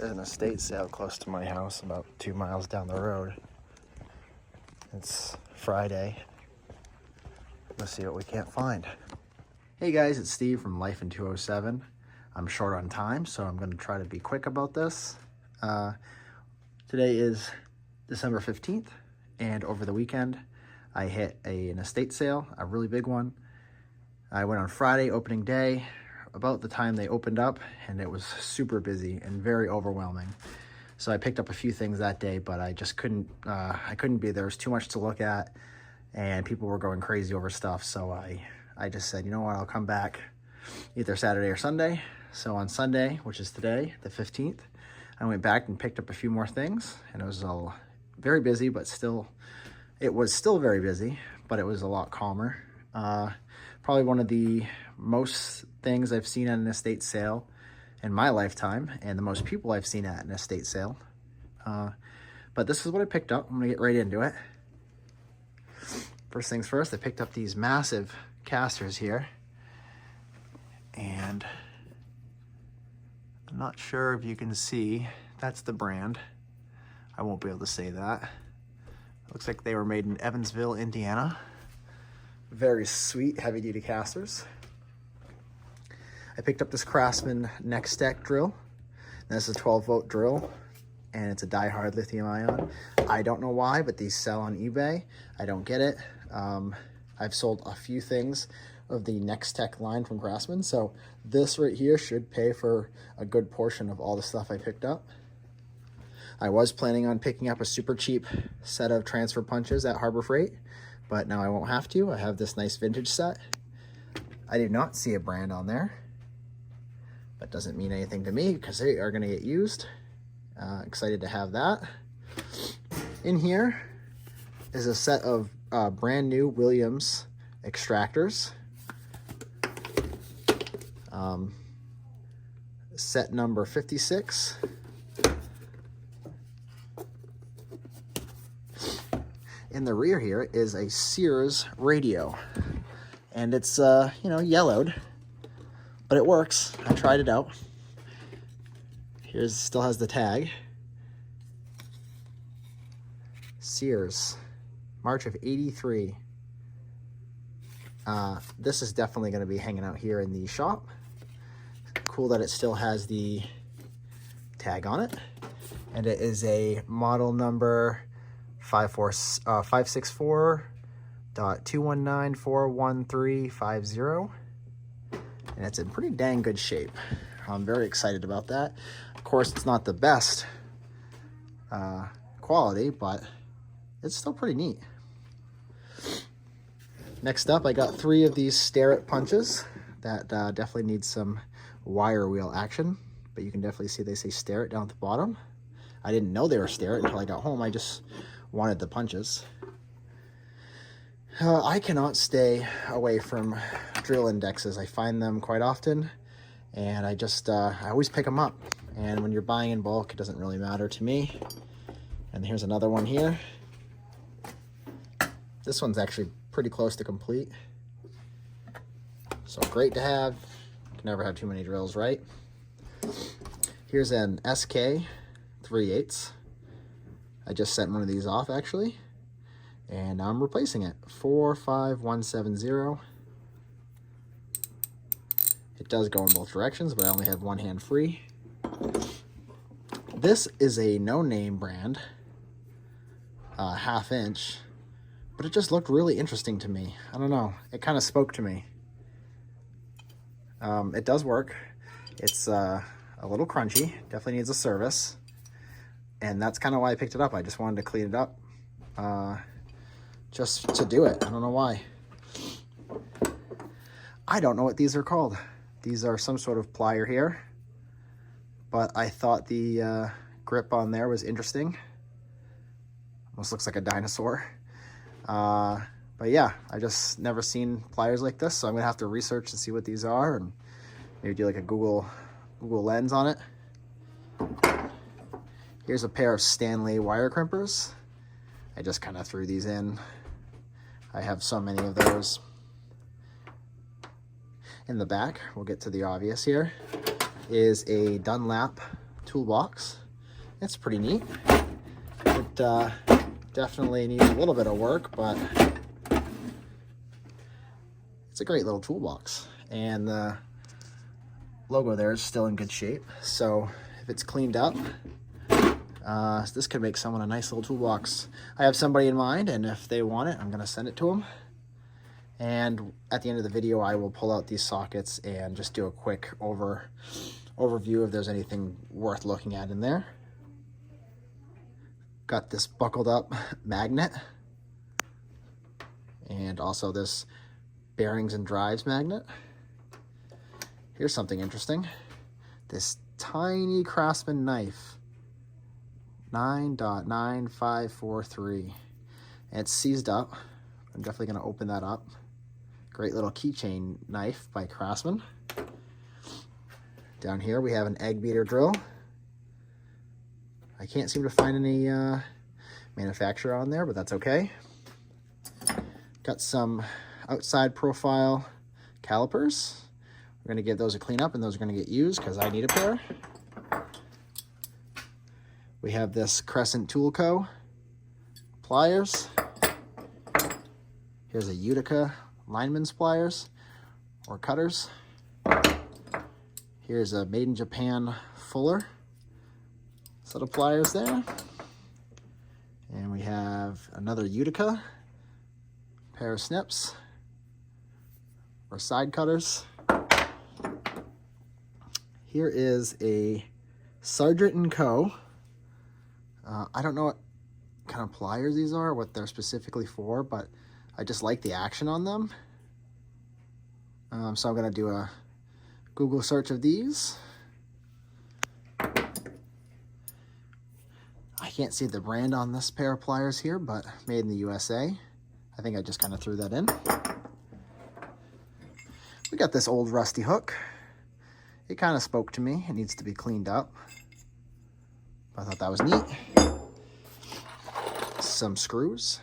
There's an estate sale close to my house, about 2 miles down the road. It's Friday. Let's see what we can't find. Hey guys, it's Steve from Life in 207. I'm short on time, so I'm going to try to be quick about this. Today is December 15th, and over the weekend, I hit an estate sale, a really big one. I went on Friday, opening day, about the time they opened up, and it was super busy and very overwhelming. So I picked up a few things that day, but I just couldn't be there. There was too much to look at, and people were going crazy over stuff. So I just said, you know what, I'll come back either Saturday or Sunday. So on Sunday, which is today, the 15th, I went back and picked up a few more things, and it was all very busy, but it was still very busy, but it was a lot calmer. Probably one of the most things I've seen at an estate sale in my lifetime, and the most people I've seen at an estate sale. But this is what I picked up. I'm gonna get right into it. First things first, I picked up these massive casters here, and I'm not sure if you can see, that's the brand. I won't be able to say that. Looks like they were made in Evansville, Indiana. Very sweet, heavy-duty casters. I picked up this Craftsman next stack drill. This is a 12-volt drill, and it's a die-hard lithium-ion. I don't know why, but these sell on eBay. I don't get it. I've sold a few things of the Next Tech line from Craftsman, so this right here should pay for a good portion of all the stuff I picked up. I was planning on picking up a super cheap set of transfer punches at Harbor Freight, but now I won't have to. I have this nice vintage set. I do not see a brand on there. That doesn't mean anything to me because they are going to get used. Excited to have that. In here is a set of brand new Williams extractors. Set number 56. In the rear here is a Sears radio, and it's yellowed, but it works. I tried it out. Here's, still has the tag. Sears, March of '83. This is definitely going to be hanging out here in the shop. Cool that it still has the tag on it, and it is a model number 564.2194135, and it's in pretty dang good shape. I'm very excited about that. Of course, it's not the best quality, but it's still pretty neat. Next up, I got 3 of these stare-it punches that definitely need some wire wheel action, but you can definitely see they say stare-it down at the bottom. I didn't know they were stare-it until I got home. I just wanted the punches. I cannot stay away from drill indexes. I find them quite often, and I always pick them up. And when you're buying in bulk, it doesn't really matter to me. And here's another one here. This one's actually pretty close to complete. So great to have. Can never have too many drills, right? Here's an SK 3/8. I just sent one of these off actually, and I'm replacing it. 45170. It does go in both directions, but I only have one hand free. This is a no-name brand, 1/2 inch, but it just looked really interesting to me. I don't know, it kind of spoke to me. It does work. It's a little crunchy, definitely needs a service. And that's kind of why I picked it up. I just wanted to clean it up just to do it. I don't know why. I don't know what these are called. These are some sort of plier here, but I thought the grip on there was interesting. Almost looks like a dinosaur. But yeah, I just never seen pliers like this, so I'm gonna have to research and see what these are and maybe do like a Google Lens on it. Here's a pair of Stanley wire crimpers. I just kind of threw these in. I have so many of those. In the back, we'll get to the obvious here, is a Dunlap toolbox. It's pretty neat. It definitely needs a little bit of work, but it's a great little toolbox. And the logo there is still in good shape. So if it's cleaned up, this could make someone a nice little toolbox. I have somebody in mind, and if they want it, I'm going to send it to them. And at the end of the video, I will pull out these sockets and just do a quick overview if there's anything worth looking at in there. Got this buckled up magnet, and also this bearings and drives magnet. Here's something interesting. This tiny Craftsman knife, 9.9543. And it's seized up. I'm definitely going to open that up. Great little keychain knife by Craftsman. Down here we have an egg beater drill. I can't seem to find any manufacturer on there, but that's okay. Got some outside profile calipers. We're going to give those a clean up, and those are going to get used because I need a pair. We have this Crescent Tool Co. pliers. Here's a Utica lineman's pliers or cutters. Here's a Made in Japan Fuller set of pliers there. And we have another Utica pair of snips or side cutters. Here is a Sargent & Co. I don't know what kind of pliers these are, what they're specifically for, but I just like the action on them. So I'm going to do a Google search of these. I can't see the brand on this pair of pliers here, but made in the USA. I think I just kind of threw that in. We got this old rusty hook. It kind of spoke to me. It needs to be cleaned up. I thought that was neat. Some screws.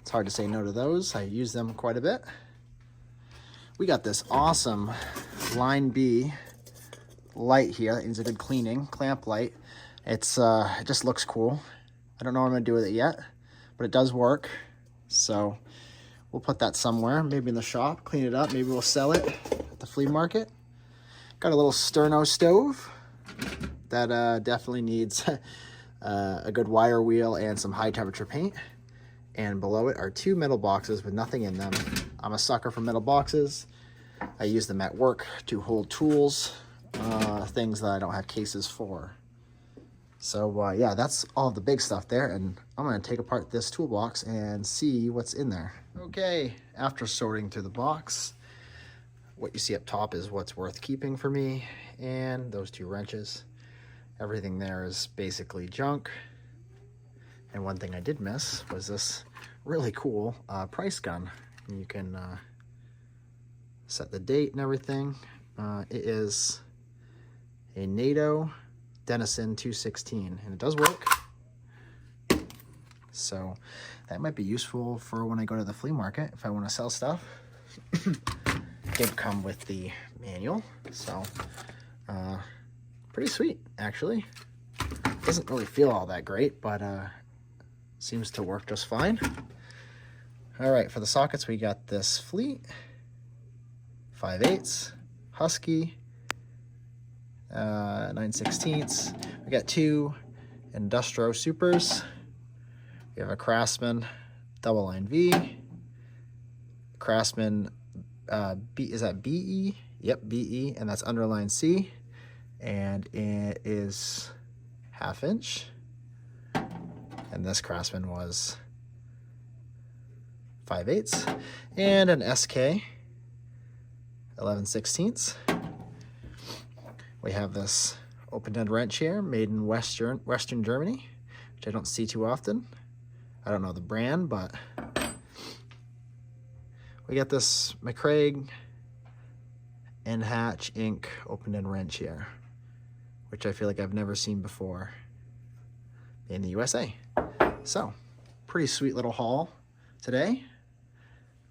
It's hard to say no to those. I use them quite a bit. We got this awesome Line B light here. It needs a good cleaning. Clamp light. It's it just looks cool. I don't know what I'm going to do with it yet, but it does work. So we'll put that somewhere, maybe in the shop, clean it up. Maybe we'll sell it at the flea market. Got a little sterno stove that definitely needs a good wire wheel and some high temperature paint. And below it are two metal boxes with nothing in them. I'm a sucker for metal boxes. I use them at work to hold tools, things that I don't have cases for. So yeah, that's all the big stuff there, and I'm going to take apart this toolbox and see what's in there. Okay, after sorting through the box, what you see up top is what's worth keeping for me, and those two wrenches. Everything there is basically junk. And one thing I did miss was this really cool price gun. You can set the date and everything. It is a NATO Denison 216, and it does work. So that might be useful for when I go to the flea market if I want to sell stuff. Did come with the manual, so pretty sweet actually. Doesn't really feel all that great, but seems to work just fine. All right, for the sockets we got this Fleet 5/8, Husky 9/16. We got two Industro Supers. We have a Craftsman double line V, Craftsman B, is that BE? Yep, BE, and that's underline C, and it is 1/2 inch. And this Craftsman was 5/8, and an SK 11/16. We have this open-end wrench here, made in Western Germany, which I don't see too often. I don't know the brand, but we got this McCraig and Hatch Inc. open-end wrench here, which I feel like I've never seen before in the USA. So, pretty sweet little haul today.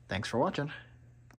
Thanks for watching.